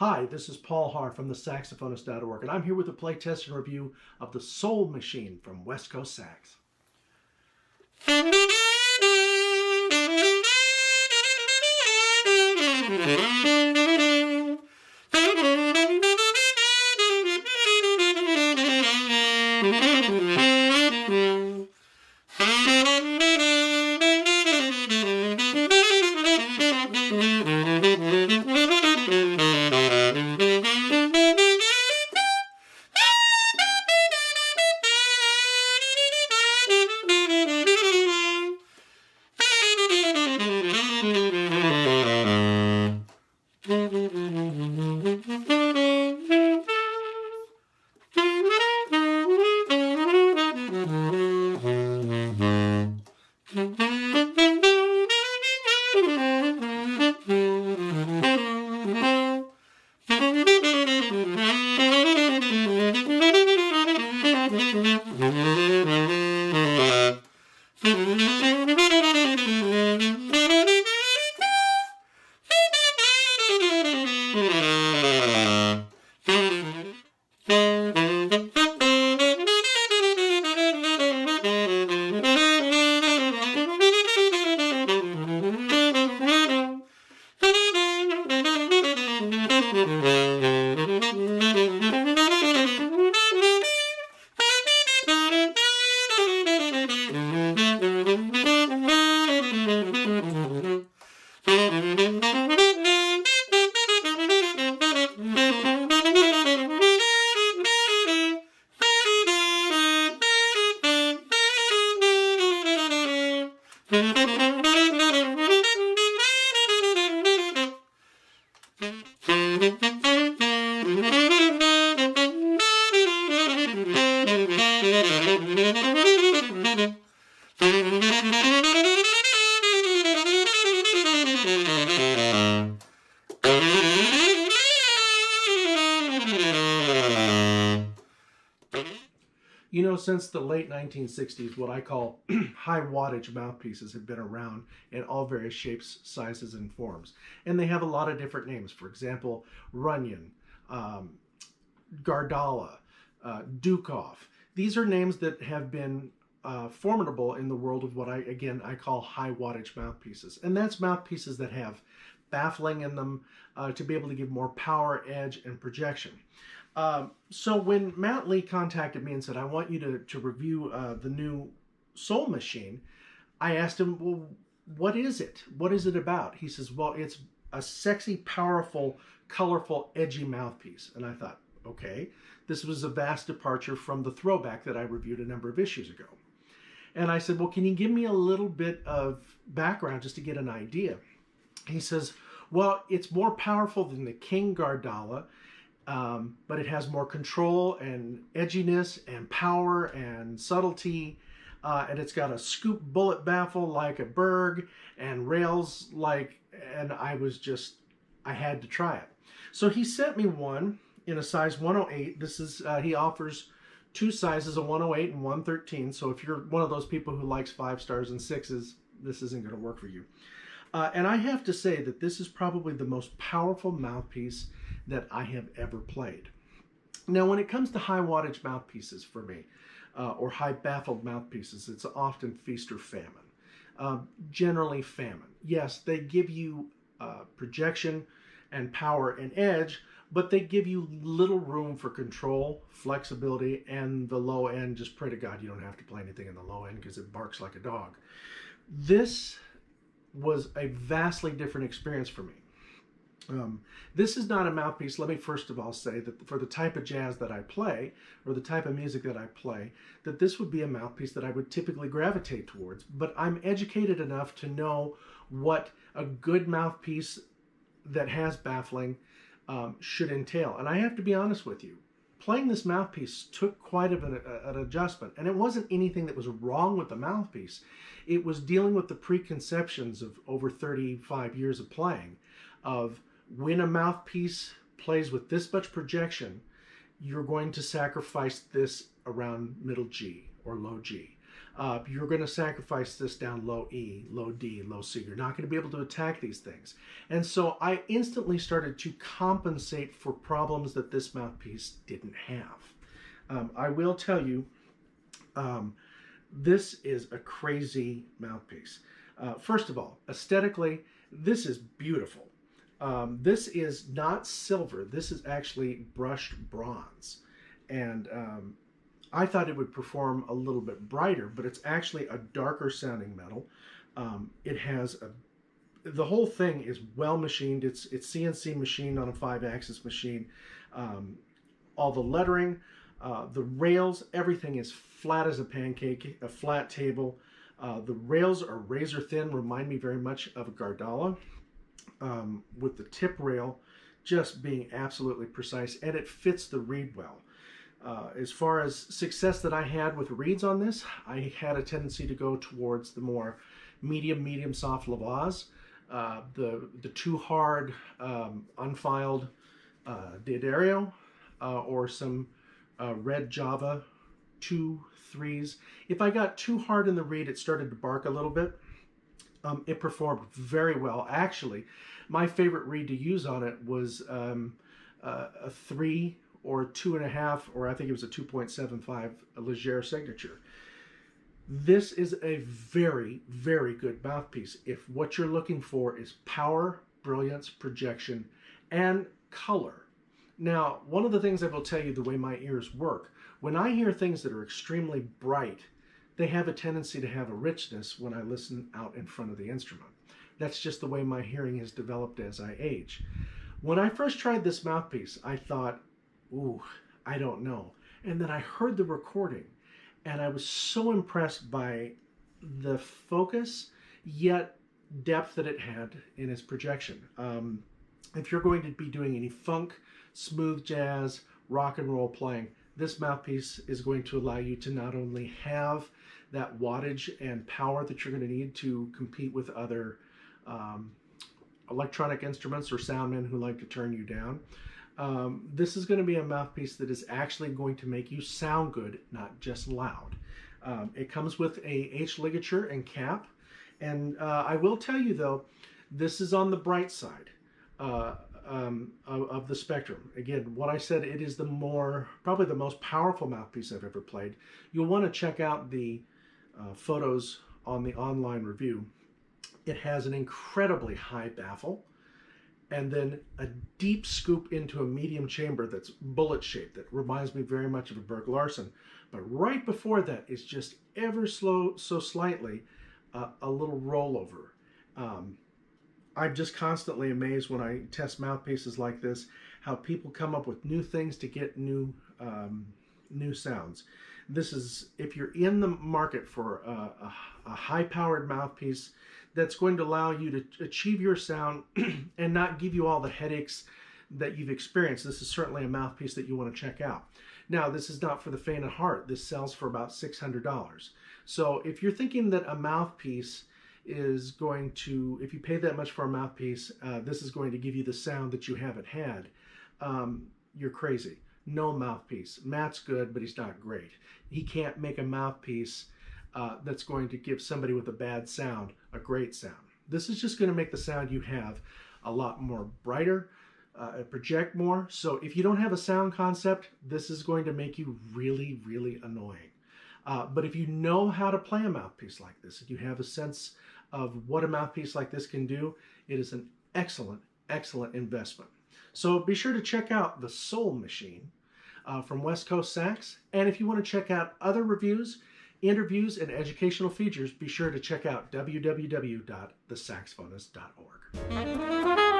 Hi, this is Paul Haar from the Saxophonist.org, and I'm here with a play test and review of the Soul Machine from Westcoast Sax. You know, since the late 1960s, what I call high wattage mouthpieces have been around in all various shapes, sizes, and forms. And they have a lot of different names. For example, Runyon, Gardala, Dukoff. These are names that have been formidable in the world of what I call high wattage mouthpieces. And that's mouthpieces that have baffling in them to be able to give more power, edge, and projection. So when Matt Lee contacted me and said, I want you to review the new Soul Machine, I asked him, well, what is it? What is it about? He says, well, it's a sexy, powerful, colorful, edgy mouthpiece. And I thought, okay, this was a vast departure from the throwback that I reviewed a number of issues ago. And I said, well, can you give me a little bit of background just to get an idea? He says, well, it's more powerful than the King Gardala, but it has more control and edginess and power and subtlety, and it's got a scoop bullet baffle like a Berg and rails like, and I had to try it. So he sent me one in a size 108. This is, he offers two sizes, a 108 and 113. So if you're one of those people who likes 5 stars and 6s, this isn't going to work for you. And I have to say that this is probably the most powerful mouthpiece that I have ever played. Now, when it comes to high wattage mouthpieces for me, or high baffled mouthpieces, it's often feast or famine. Generally famine. Yes, they give you projection and power and edge, but they give you little room for control, flexibility, and the low end, just pray to God you don't have to play anything in the low end because it barks like a dog. This was a vastly different experience for me. This is not a mouthpiece. Let me first of all say that for the type of jazz that I play, or the type of music that I play, that this would be a mouthpiece that I would typically gravitate towards. But I'm educated enough to know what a good mouthpiece that has baffling should entail. And I have to be honest with you. Playing this mouthpiece took quite an adjustment, and it wasn't anything that was wrong with the mouthpiece. It was dealing with the preconceptions of over 35 years of playing, of when a mouthpiece plays with this much projection, you're going to sacrifice this around middle G or low G. You're going to sacrifice this down low E, low D, low C. You're not going to be able to attack these things. And so I instantly started to compensate for problems that this mouthpiece didn't have. I will tell you, this is a crazy mouthpiece. First of all, aesthetically, this is beautiful. This is not silver. This is actually brushed bronze. And I thought it would perform a little bit brighter, but it's actually a darker sounding metal. It has the whole thing is well machined. It's CNC machined on a 5-axis machine. All the lettering, the rails, everything is flat as a pancake, a flat table. The rails are razor thin, remind me very much of a Gardala, with the tip rail just being absolutely precise, and it fits the reed well. As far as success that I had with reeds on this, I had a tendency to go towards the more medium soft lavas, the too hard unfiled D'Addario, or some red Java 2-3s. If I got too hard in the reed, it started to bark a little bit. It performed very well. Actually, my favorite reed to use on it was a 3 or 2.5, or I think it was a 2.75 Legere Signature. This is a very, very good mouthpiece if what you're looking for is power, brilliance, projection, and color. Now, one of the things I will tell you the way my ears work, when I hear things that are extremely bright, they have a tendency to have a richness when I listen out in front of the instrument. That's just the way my hearing has developed as I age. When I first tried this mouthpiece, I thought, ooh, I don't know. And then I heard the recording, and I was so impressed by the focus, yet depth that it had in its projection. If you're going to be doing any funk, smooth jazz, rock and roll playing, this mouthpiece is going to allow you to not only have that wattage and power that you're going to need to compete with other electronic instruments or soundmen who like to turn you down. This is going to be a mouthpiece that is actually going to make you sound good, not just loud. It comes with a H ligature and cap, and I will tell you though, this is on the bright side of the spectrum. Again, what I said, it is probably the most powerful mouthpiece I've ever played. You'll want to check out the photos on the online review. It has an incredibly high baffle, and then a deep scoop into a medium chamber that's bullet shaped that reminds me very much of a Berg Larsen. But right before that is just ever so slightly a little rollover. I'm just constantly amazed when I test mouthpieces like this, how people come up with new things to get new sounds. This is, if you're in the market for a high-powered mouthpiece that's going to allow you to achieve your sound and not give you all the headaches that you've experienced, this is certainly a mouthpiece that you want to check out. Now, this is not for the faint of heart. This sells for about $600. So if you're thinking that a mouthpiece is going to, if you pay that much for a mouthpiece, this is going to give you the sound that you haven't had, you're crazy. No mouthpiece. Matt's good, but he's not great. He can't make a mouthpiece that's going to give somebody with a bad sound a great sound. This is just going to make the sound you have a lot more brighter, project more. So if you don't have a sound concept, this is going to make you really, really annoying. But if you know how to play a mouthpiece like this, if you have a sense of what a mouthpiece like this can do, it is an excellent, excellent investment. So be sure to check out the Soul Machine from Westcoast Sax. And if you want to check out other reviews, interviews, and educational features, be sure to check out www.thesaxophonist.org.